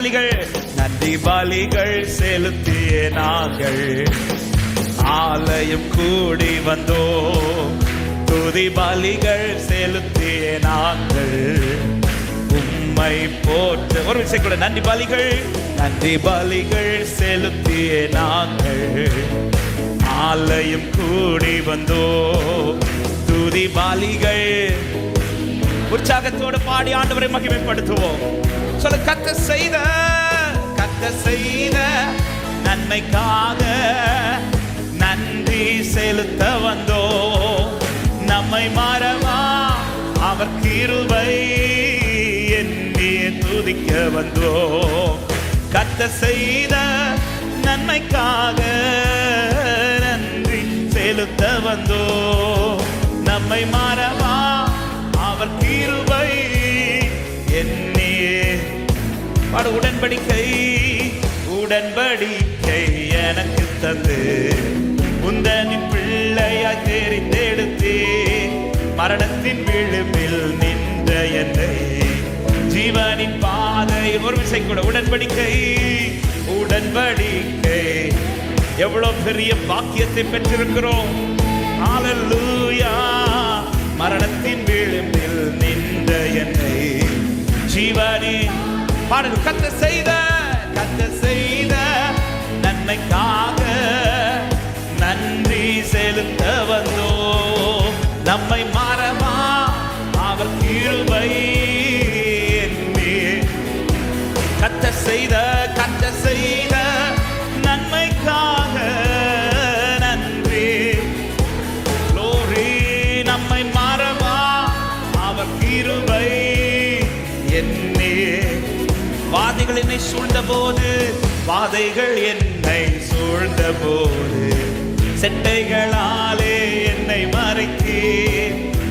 நன்றி பலிகள் செலுத்திய நாங்கள் ஆலயம் கூடி வந்தோம். துதி பலிகள் செலுத்திய நாங்கள் உம்மை போற்ற ஒரு விஷயம் கூட நன்றி பலிகள் செலுத்திய நாங்கள் ஆலயம் கூடி வந்தோம். துதி பலிகள் உற்சாகத்தோடு பாடி ஆண்டவரை மகிமைப்படுத்துவோம். சொல்ல கர்த்தர் செய்த நன்மைக்காக நன்றி செலுத்த வந்தோம். நம்மை மறவா அவர் கிருபை எண்ணி துதிக்க வந்தோம். கர்த்தர் செய்த நன்மைக்காக நன்றி செலுத்த வந்தோம். நம்மை மறவா அவர் கிருபை என்னையே பாடு. உடன்படிக்கை எனக்கு தந்து உந்தனின் பிள்ளையாய் தெரிந்தெடுத்தே மரணத்தின் விளிம்பில் நின்ற என்னை ஜீவனின் பாதை ஒரு விஷயம் கூட உடன்படிக்கை எவ்வளவு பெரிய பாக்கியத்தை பெற்றிருக்கிறோம். ஹல்லேலூயா. மரணத்தின் விளிம்பில் நின்ற என்னை ஜீவனின் பாடல் கர்த்தர் செய்த நன்மைக்காக நன்றி செலுத்த வந்தோம். நம்மை மறவா அவர் கிருபை கர்த்தர் செய்த நன்மைக்காக நன்றி. glory. நம்மை மறவா அவர் கிருபை என்னே. வாதைகள் என்னை சூழ்ந்த போது செட்டைகளாலே என்னை மறைத்தே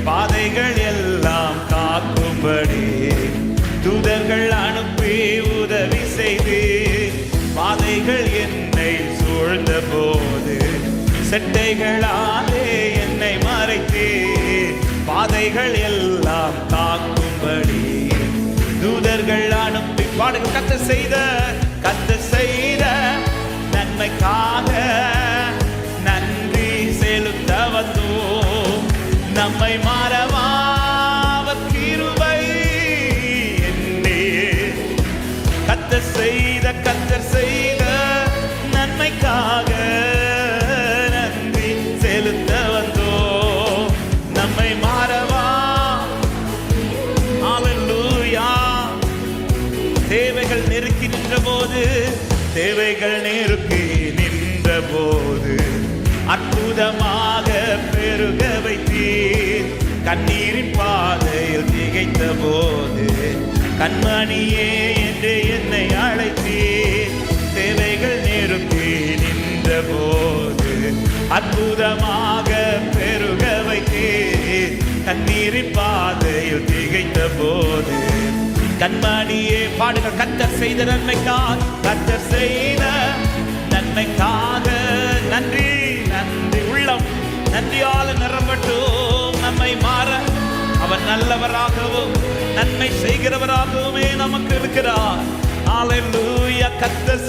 பாதைகள் எல்லாம் காக்கும்படி தூதர்கள் அனுப்பி உதவி செய்து பாதைகள் என்னை சூழ்ந்த போது செட்டைகளாலே என்னை மறைத்தே பாதைகள் எல்லாம் காக்கும்படி தூதர்கள் அனுப்பி பாடுகள். கர்த்தர் செய்த நன்மைக்காக நன்றி செலுத்த வந்தோம். நம்மை மறவா அவர் கிருபை என்னே. கர்த்தர் செய்த நன்மைக்காக நன்றி செலுத்த வந்தோம். நம்மை மறவா. ஹல்லேலூயா. தேவைகள் நெருக்கி நின்ற போது அற்புதமாக பெருக வைத்தீர். கண்ணீரின் பாதையில் திகைத்த போது கண்மணியே என்று என்னை அழைத்தீர். தேவைகள் நெருக்கி நின்ற போது அற்புதமாக பெருக வைத்தீர். கண்ணீரின் பாதையில் திகைத்த போது கண்மணியே பாடுகள். கர்த்தர் செய்த நன்மைக்காக நன்றி உள்ளம் நன்றியால் நிரம்பட்டும். நம்மை மாற அவர் நல்லவராகவும் நன்மை செய்கிறவராகவுமே நமக்கு இருக்கிறார். ஹல்லேலூயா. கர்த்தர்